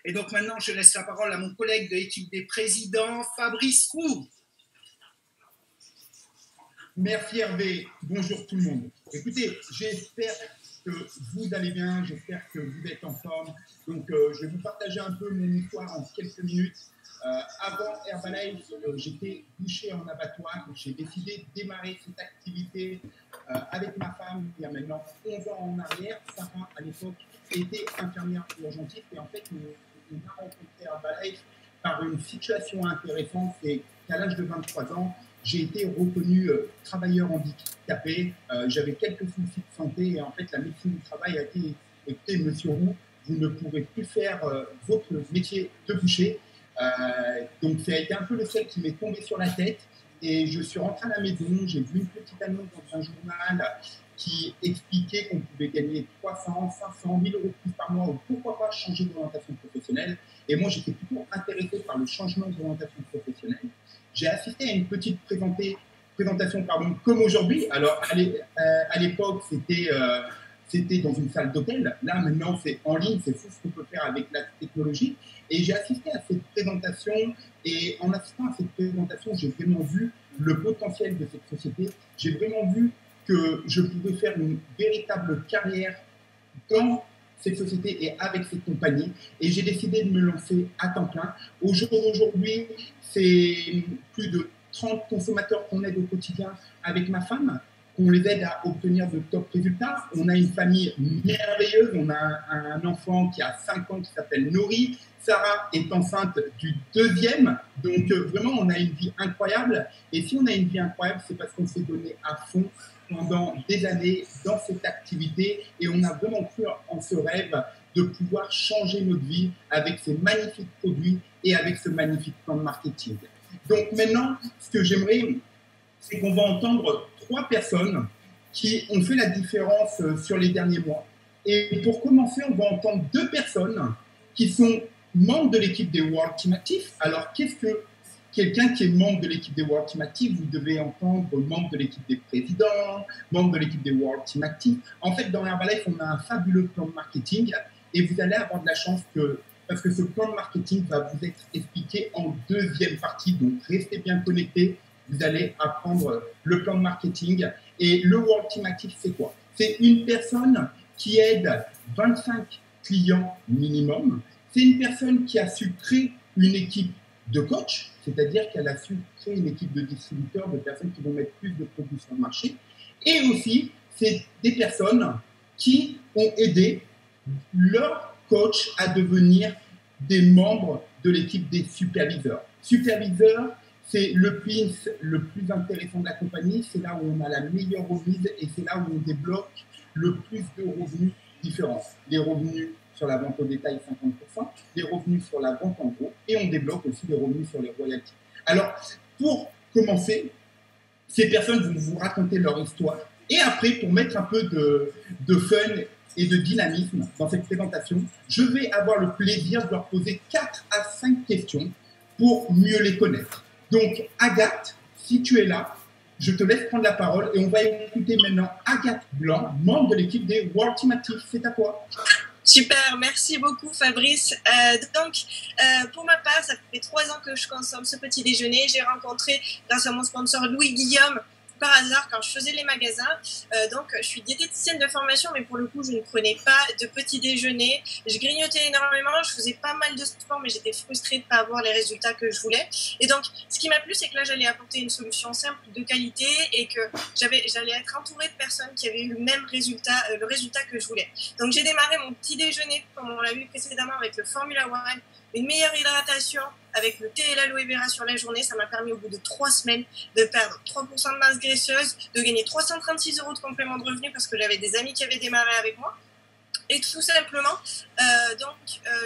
Et donc maintenant, je laisse la parole à mon collègue de l'équipe des présidents, Fabrice Roux. Merci Hervé, bonjour tout le monde. Écoutez, j'espère que vous allez bien, j'espère que vous êtes en forme. Donc je vais vous partager un peu mon histoire en quelques minutes. Avant Herbalife, j'étais boucher en abattoir. J'ai décidé de démarrer cette activité avec ma femme il y a maintenant 11 ans en arrière. Sarah, à l'époque, était infirmière urgentiste et en fait, on a rencontré Herbalife par une situation intéressante. C'est qu'à l'âge de 23 ans, j'ai été reconnu travailleur handicapé. J'avais quelques soucis de santé et en fait, la médecine du travail a dit écoutez, monsieur Roux, vous ne pourrez plus faire votre métier de boucher. Donc, ça a été un peu le sel qui m'est tombé sur la tête. Et je suis rentré à la maison, j'ai vu une petite annonce dans un journal qui expliquait qu'on pouvait gagner 300, 500, 1000 euros de plus par mois ou pourquoi pas changer d'orientation professionnelle. Et moi, j'étais plutôt intéressé par le changement d'orientation professionnelle. J'ai assisté à une petite présentation comme aujourd'hui. Alors, à l'époque, c'était dans une salle d'hôtel. Là, maintenant, c'est en ligne. C'est fou ce qu'on peut faire avec la technologie. Et j'ai assisté à cette présentation. Et en assistant à cette présentation, j'ai vraiment vu le potentiel de cette société. J'ai vraiment vu que je pouvais faire une véritable carrière dans cette société et avec cette compagnie. Et j'ai décidé de me lancer à temps plein. Au jour d'aujourd'hui, c'est plus de 30 consommateurs qu'on aide au quotidien avec ma femme. On les aide à obtenir de top résultats. On a une famille merveilleuse. On a un enfant qui a 5 ans qui s'appelle Nori. Sarah est enceinte du 2e. Donc, vraiment, on a une vie incroyable. Et si on a une vie incroyable, c'est parce qu'on s'est donné à fond pendant des années dans cette activité. Et on a vraiment cru en ce rêve de pouvoir changer notre vie avec ces magnifiques produits et avec ce magnifique plan de marketing. Donc, maintenant, ce que j'aimerais, c'est qu'on va entendre 3 personnes qui ont fait la différence sur les derniers mois. Et pour commencer, on va entendre 2 personnes qui sont membres de l'équipe des World Team Active. Alors, qu'est-ce que quelqu'un qui est membre de l'équipe des World Team Active? Vous devez entendre membre de l'équipe des présidents, membre de l'équipe des World Team Active. En fait, dans Herbalife, on a un fabuleux plan de marketing et vous allez avoir de la chance parce que ce plan de marketing va vous être expliqué en 2e partie. Donc, restez bien connectés. Vous allez apprendre le plan de marketing. Et le World Team Active, c'est quoi? C'est une personne qui aide 25 clients minimum. C'est une personne qui a su créer une équipe de coach, c'est-à-dire qu'elle a su créer une équipe de distributeurs, de personnes qui vont mettre plus de produits sur le marché. Et aussi, c'est des personnes qui ont aidé leur coach à devenir des membres de l'équipe des superviseurs. Superviseurs, c'est le pins le plus intéressant de la compagnie, c'est là où on a la meilleure remise et c'est là où on débloque le plus de revenus différents. Les revenus sur la vente au détail, 50%, les revenus sur la vente en gros, et on débloque aussi les revenus sur les royalties. Alors, pour commencer, ces personnes vont vous raconter leur histoire, et après, pour mettre un peu de fun et de dynamisme dans cette présentation, je vais avoir le plaisir de leur poser 4 à 5 questions pour mieux les connaître. Donc, Agathe, si tu es là, je te laisse prendre la parole et on va écouter maintenant Agathe Blanc, membre de l'équipe des World Team Active. C'est à toi. Super, merci beaucoup Fabrice. Pour ma part, ça fait 3 ans que je consomme ce petit déjeuner. J'ai rencontré, grâce à mon sponsor Louis Guillaume, par hasard quand je faisais les magasins. Je suis diététicienne de formation, mais pour le coup, je ne prenais pas de petit déjeuner. Je grignotais énormément, je faisais pas mal de sport, mais j'étais frustrée de ne pas avoir les résultats que je voulais. Et donc, ce qui m'a plu, c'est que là, j'allais apporter une solution simple, de qualité, et que j'allais être entourée de personnes qui avaient eu le même résultat, le résultat que je voulais. Donc, j'ai démarré mon petit déjeuner, comme on l'a vu précédemment, avec le Formula One, une meilleure hydratation avec le thé et l'aloe vera sur la journée. Ça m'a permis au bout de 3 semaines de perdre 3% de masse graisseuse, de gagner 336 € de complément de revenu parce que j'avais des amis qui avaient démarré avec moi. Et tout simplement,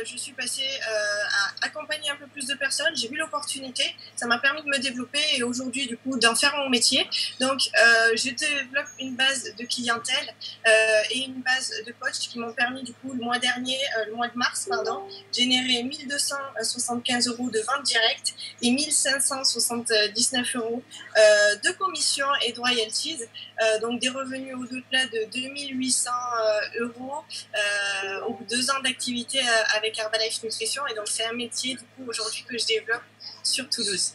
je suis passée à accompagner un peu plus de personnes. J'ai vu l'opportunité, ça m'a permis de me développer et aujourd'hui, du coup, d'en faire mon métier. Donc, je développe une base de clientèle et une base de coach qui m'ont permis, du coup, le mois de mars, générer 1 275 € de vente directe et 1 579 € de commissions et de royalties. Donc, des revenus au-delà de 2 800 € au bout de 2 ans d'activité avec Herbalife Nutrition. Et donc, c'est un métier, du coup, aujourd'hui que je développe sur Toulouse.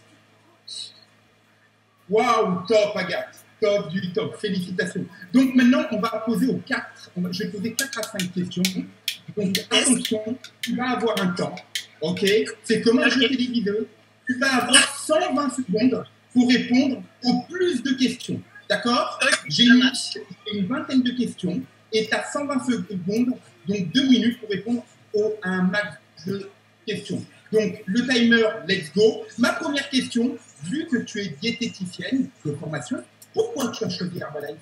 Waouh, top Agathe, top du top, félicitations. Donc maintenant, on va poser je vais poser 4 à 5 questions. Donc attention, tu vas avoir un temps, ok? C'est comme un jeu télévisé. Tu vas avoir 120 secondes pour répondre au plus de questions, d'accord? J'ai une vingtaine de questions et tu as 120 secondes, donc 2 minutes pour répondre à un max de questions. Donc, le timer, let's go. Ma première question, vu que tu es diététicienne de formation, pourquoi tu as choisi Herbalife?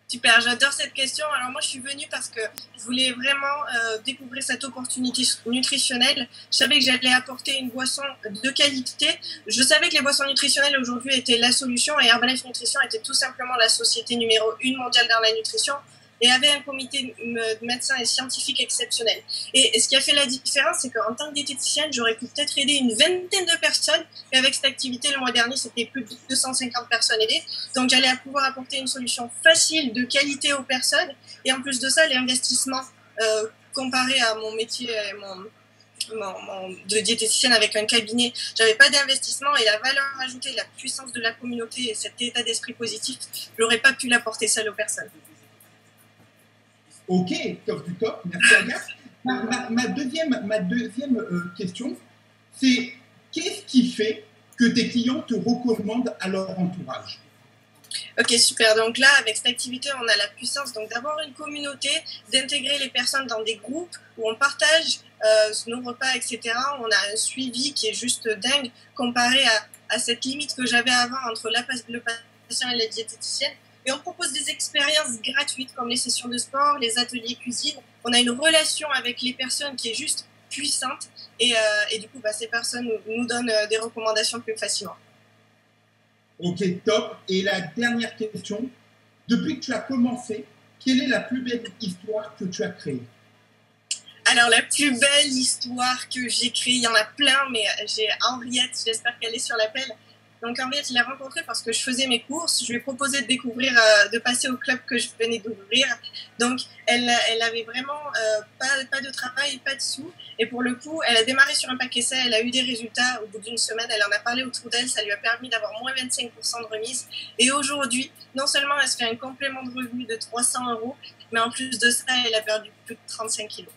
Super, j'adore cette question. Alors moi, je suis venue parce que je voulais vraiment découvrir cette opportunité nutritionnelle. Je savais que j'allais apporter une boisson de qualité. Je savais que les boissons nutritionnelles aujourd'hui étaient la solution et Herbalife Nutrition était tout simplement la société numéro 1 mondiale dans la nutrition et avait un comité de médecins et scientifiques exceptionnel. Et ce qui a fait la différence, c'est qu'en tant que diététicienne, j'aurais pu peut-être aider une vingtaine de personnes. Et avec cette activité, le mois dernier, c'était plus de 250 personnes aidées. Donc, j'allais pouvoir apporter une solution facile, de qualité aux personnes. Et en plus de ça, les investissements, comparé à mon métier, de diététicienne avec un cabinet, j'avais pas d'investissement et la valeur ajoutée, la puissance de la communauté et cet état d'esprit positif, j'aurais pas pu l'apporter seule aux personnes. Ok, top du top, merci Agathe. Ma deuxième question, c'est qu'est-ce qui fait que tes clients te recommandent à leur entourage? Ok, super. Donc là, avec cette activité, on a la puissance d'avoir une communauté, d'intégrer les personnes dans des groupes où on partage nos repas, etc. On a un suivi qui est juste dingue comparé à cette limite que j'avais avant entre le patient et la diététicienne. Et on propose des expériences gratuites comme les sessions de sport, les ateliers cuisine. On a une relation avec les personnes qui est juste puissante et du coup, ces personnes nous donnent des recommandations plus facilement. Ok, top. Et la dernière question, depuis que tu as commencé, quelle est la plus belle histoire que tu as créée? Alors, la plus belle histoire que j'ai créée, il y en a plein, mais j'ai Henriette, j'espère qu'elle est sur l'appel. Donc Henriette, je l'ai rencontrée parce que je faisais mes courses. Je lui ai proposé de découvrir, de passer au club que je venais d'ouvrir. Donc elle avait vraiment pas de travail, pas de sous. Et pour le coup, elle a démarré sur un pack essai. Elle a eu des résultats au bout d'une semaine. Elle en a parlé autour d'elle. Ça lui a permis d'avoir moins 25% de remise. Et aujourd'hui, non seulement elle se fait un complément de revenu de 300 €, mais en plus de ça, elle a perdu plus de 35 kilos.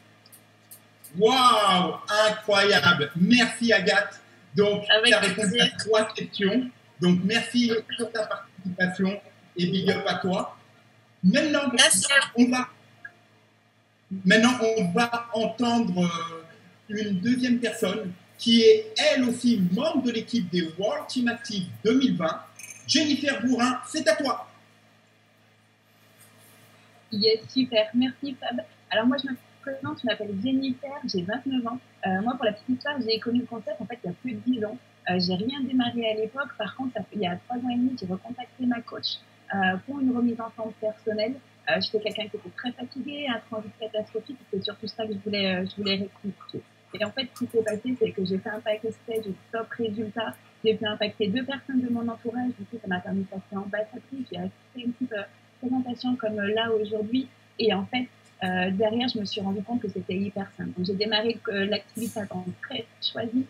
Waouh, incroyable. Merci Agathe. Donc, tu as répondu à 3 questions. Donc, merci pour ta participation et big up à toi. Maintenant, on va entendre une deuxième personne qui est elle aussi membre de l'équipe des World Team Active 2020. Jennifer Bourrin, c'est à toi. Yes, super. Merci Fab. Alors moi, je m'appelle Jennifer, j'ai 29 ans. Moi, pour la petite histoire, j'ai connu le concept en fait il y a plus de 10 ans. J'ai rien démarré à l'époque. Par contre, il y a 3 ans et demi, j'ai recontacté ma coach pour une remise en forme personnelle. J'étais quelqu'un qui était très fatigué, un transit catastrophique. C'était surtout ça que je voulais récupérer. Et en fait, ce qui s'est passé, c'est que j'ai fait un pack stage, j'ai top résultat. J'ai fait impacter 2 personnes de mon entourage. Du coup, ça m'a permis de passer ambassadrice. J'ai assisté une petite présentation comme là aujourd'hui. Et en fait, derrière, je me suis rendu compte que c'était hyper simple. Donc, j'ai démarré l'activité à temps très choisi.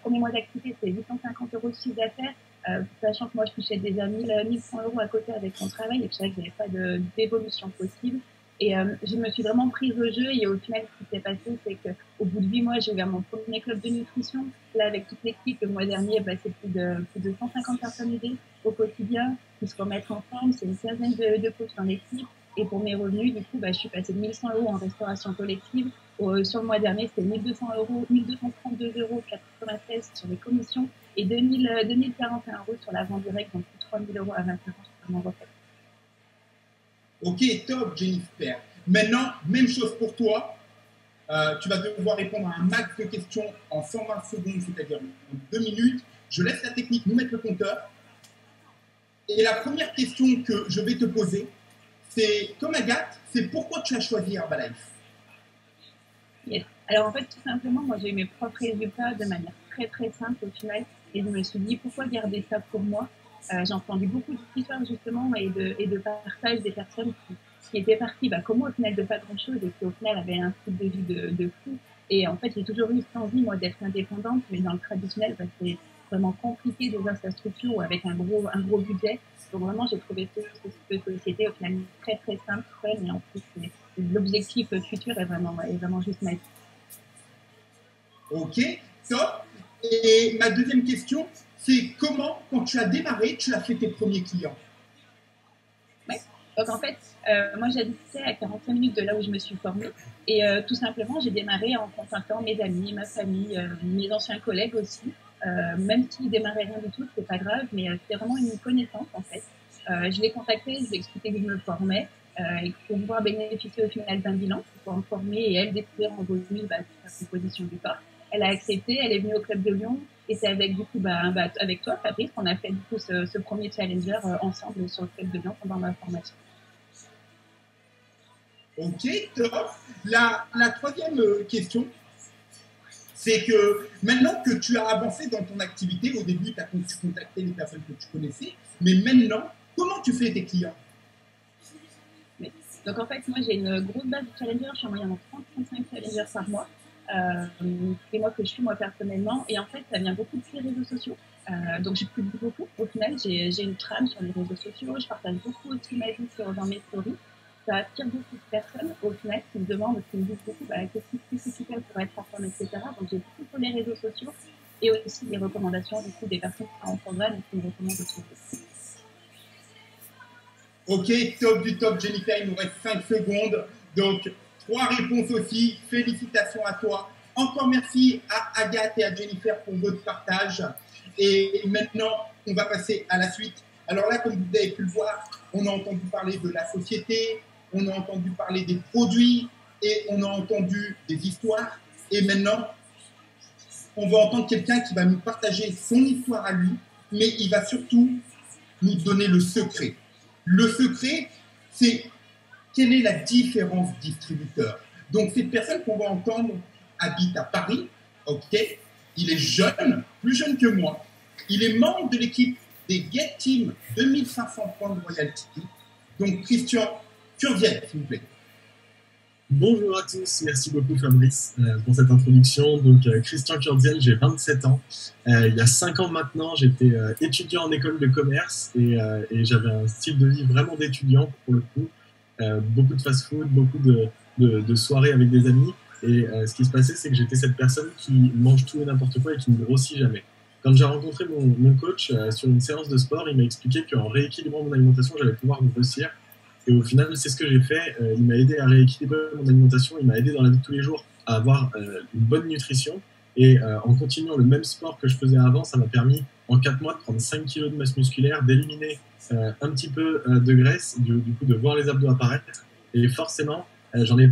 Premier mois d'activité, c'était 850 € de chiffre d'affaires, sachant que moi, je touchais déjà 1100 € à côté avec mon travail et que je savais qu'il n'y avait pas d'évolution possible. Et je me suis vraiment prise au jeu et au final, ce qui s'est passé, c'est qu'au bout de 8 mois, j'ai ouvert mon premier club de nutrition. Là, avec toute l'équipe, le mois dernier, c'est plus de 150 personnes aidées au quotidien qui se remettent en forme. C'est une quinzaine de coachs dans l'équipe. Et pour mes revenus, du coup, je suis passée de 1100 € en restauration collective. Sur le mois dernier, c'était 1232,96 € sur les commissions et 2041 € sur la vente directe, donc plus 3000 € à 25 ans sur mon repas. Ok, top, Jennifer. Maintenant, même chose pour toi. Tu vas devoir répondre à un max de questions en 120 secondes, c'est-à-dire en 2 minutes. Je laisse la technique nous mettre le compteur. Et la première question que je vais te poser, c'est, comme Agathe, c'est pourquoi tu as choisi Herbalife? Yes. Alors en fait, tout simplement, moi j'ai eu mes propres résultats de manière très très simple au final. Et je me suis dit, pourquoi garder ça pour moi? J'ai entendu beaucoup d'histoires justement et de partage des personnes qui était parti, comme moi, au final, de pas grand-chose et qui, au final, avait un style de vie de fou. Et en fait, j'ai toujours eu cette envie, moi, d'être indépendante, mais dans le traditionnel, c'est vraiment compliqué déjà sa structure ou avec un gros budget. Donc vraiment, j'ai trouvé cette société au final très très simple, fun, et en plus, l'objectif futur est vraiment juste magique. Ok, top. Et ma deuxième question, c'est comment, quand tu as démarré, tu as fait tes premiers clients? Ouais. Donc en fait, moi j'habitais à 45 minutes de là où je me suis formée et tout simplement j'ai démarré en contactant mes amis, ma famille, mes anciens collègues aussi. Même s'ils démarraient rien du tout, c'est pas grave, mais c'était vraiment une connaissance en fait. Je l'ai contactée, je lui ai expliqué que je me formais et pour pouvoir bénéficier au final d'un bilan, pour me former et elle découvrir en volume sa composition du corps. Elle a accepté, elle est venue au Club de Lyon et c'est avec du coup avec toi Fabrice qu'on a fait du coup ce premier challenger ensemble sur le Club de Lyon pendant ma formation. Ok, top. La troisième question, c'est que maintenant que tu as avancé dans ton activité, au début tu contactais les personnes que tu connaissais, mais maintenant, comment tu fais tes clients? Donc en fait, moi j'ai une grosse base de challengers, je suis en moyenne en 30-35 challengers par mois. C'est moi que je suis moi personnellement et en fait ça vient beaucoup de ces réseaux sociaux. Donc je publie beaucoup. Au final, j'ai une trame sur les réseaux sociaux, je partage beaucoup aussi ma vie dans mes stories. Ça attire beaucoup de personnes au final qui me demandent, qui me disent beaucoup qu'est-ce que tu fais pour être en forme, etc. Donc j'ai beaucoup sur les réseaux sociaux et aussi les recommandations du coup des personnes qui sont en programme et qui me recommandent aussi. Ok, top du top, Jennifer, il nous reste 5 secondes. Donc, 3 réponses aussi. Félicitations à toi. Encore merci à Agathe et à Jennifer pour votre partage. Et maintenant, on va passer à la suite. Alors là, comme vous avez pu le voir, on a entendu parler de la société, on a entendu parler des produits et on a entendu des histoires. Et maintenant, on va entendre quelqu'un qui va nous partager son histoire à lui, mais il va surtout nous donner le secret. Le secret, c'est quelle est la différence distributeur. Donc, cette personne qu'on va entendre habite à Paris, ok. Il est jeune, plus jeune que moi. Il est membre de l'équipe des Get Team 2500 points de royalty. Donc, Christian Kurziel, s'il vous plaît. Bonjour à tous, merci beaucoup Fabrice pour cette introduction. Donc Christian Kurziel, j'ai 27 ans. Il y a 5 ans maintenant, j'étais étudiant en école de commerce et j'avais un style de vie vraiment d'étudiant pour le coup. Beaucoup de fast-food, beaucoup de soirées avec des amis. Et ce qui se passait, c'est que j'étais cette personne qui mange tout et n'importe quoi et qui ne grossit jamais. Quand j'ai rencontré mon coach sur une séance de sport, il m'a expliqué qu'en rééquilibrant mon alimentation, j'allais pouvoir grossir. Et au final, c'est ce que j'ai fait. Il m'a aidé à rééquilibrer mon alimentation. Il m'a aidé dans la vie de tous les jours à avoir une bonne nutrition. Et en continuant le même sport que je faisais avant, ça m'a permis en 4 mois de prendre 5 kilos de masse musculaire, d'éliminer un petit peu de graisse, du coup de voir les abdos apparaître. Et forcément, je l'ai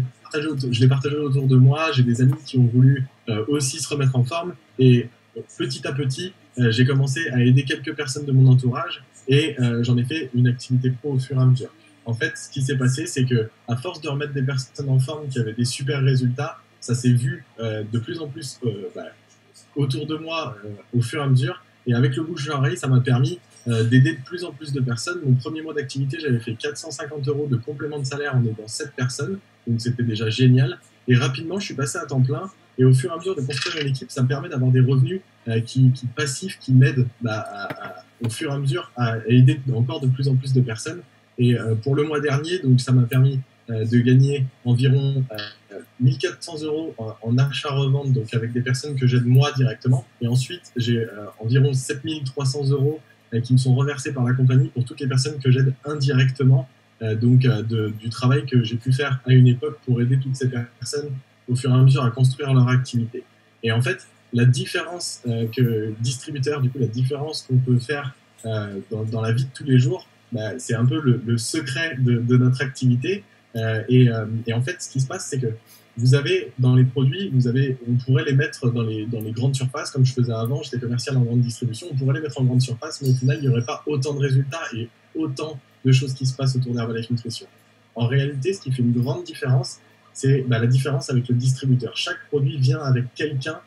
partagé autour de moi. J'ai des amis qui ont voulu aussi se remettre en forme. Et petit à petit, j'ai commencé à aider quelques personnes de mon entourage. Et j'en ai fait une activité pro au fur et à mesure. En fait, ce qui s'est passé, c'est que à force de remettre des personnes en forme qui avaient des super résultats, ça s'est vu de plus en plus autour de moi au fur et à mesure. Et avec le bouche à oreille, ça m'a permis d'aider de plus en plus de personnes. Mon premier mois d'activité, j'avais fait 450 € de complément de salaire en aidant 7 personnes. Donc c'était déjà génial. Et rapidement, je suis passé à temps plein. Et au fur et à mesure de construire une équipe, ça me permet d'avoir des revenus passifs qui m'aident au fur et à mesure à aider encore de plus en plus de personnes. Et pour le mois dernier, donc ça m'a permis de gagner environ 1400 € en achat-revente, donc avec des personnes que j'aide moi directement. Et ensuite, j'ai environ 7300 € qui me sont reversés par la compagnie pour toutes les personnes que j'aide indirectement, du travail que j'ai pu faire à une époque pour aider toutes ces personnes au fur et à mesure à construire leur activité. Et en fait, la différence que distributeur, du coup, la différence qu'on peut faire dans la vie de tous les jours, c'est un peu le secret de notre activité. Et en fait, ce qui se passe, c'est que vous avez dans les produits, on pourrait les mettre dans les grandes surfaces, comme je faisais avant, j'étais commercial en grande distribution, on pourrait les mettre en grande surface, mais au final, il n'y aurait pas autant de résultats et autant de choses qui se passent autour d'Herbalife Nutrition. En réalité, ce qui fait une grande différence, c'est la différence avec le distributeur. Chaque produit vient avec quelqu'un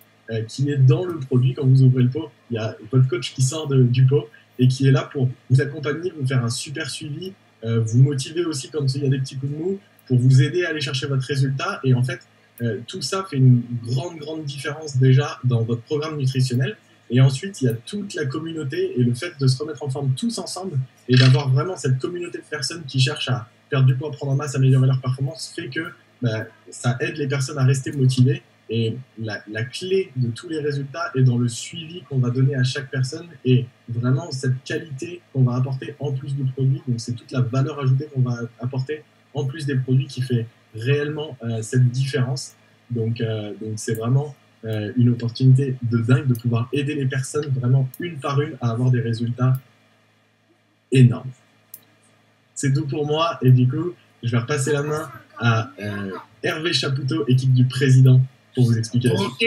qui est dans le produit. Quand vous ouvrez le pot, il y a votre coach qui sort du pot et qui est là pour vous accompagner, vous faire un super suivi vous motiver aussi quand il y a des petits coups de mou, pour vous aider à aller chercher votre résultat. Et en fait, tout ça fait une grande différence déjà dans votre programme nutritionnel. Et ensuite, il y a toute la communauté et le fait de se remettre en forme tous ensemble et d'avoir vraiment cette communauté de personnes qui cherchent à perdre du poids, prendre en masse, améliorer leur performance, fait que ça aide les personnes à rester motivées. Et la clé de tous les résultats est dans le suivi qu'on va donner à chaque personne et vraiment cette qualité qu'on va apporter en plus du produit. Donc, c'est toute la valeur ajoutée qu'on va apporter en plus des produits qui fait réellement cette différence. Donc c'est vraiment une opportunité de dingue de pouvoir aider les personnes vraiment une par une à avoir des résultats énormes. C'est tout pour moi et du coup, je vais repasser la main à Hervé Chapoutot, équipe du président, pour vous expliquer la suite. Ok,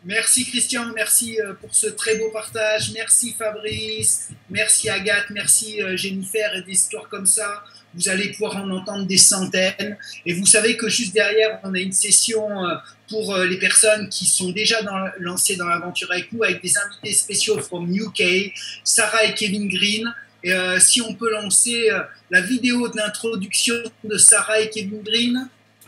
merci Christian, merci pour ce très beau partage, merci Fabrice, merci Agathe, merci Jennifer, et des histoires comme ça, vous allez pouvoir en entendre des centaines. Et vous savez que juste derrière, on a une session pour les personnes qui sont déjà lancées dans l'aventure avec nous, avec des invités spéciaux from UK, Sarah et Kevin Green. Et si on peut lancer la vidéo d'introduction de Sarah et Kevin Green.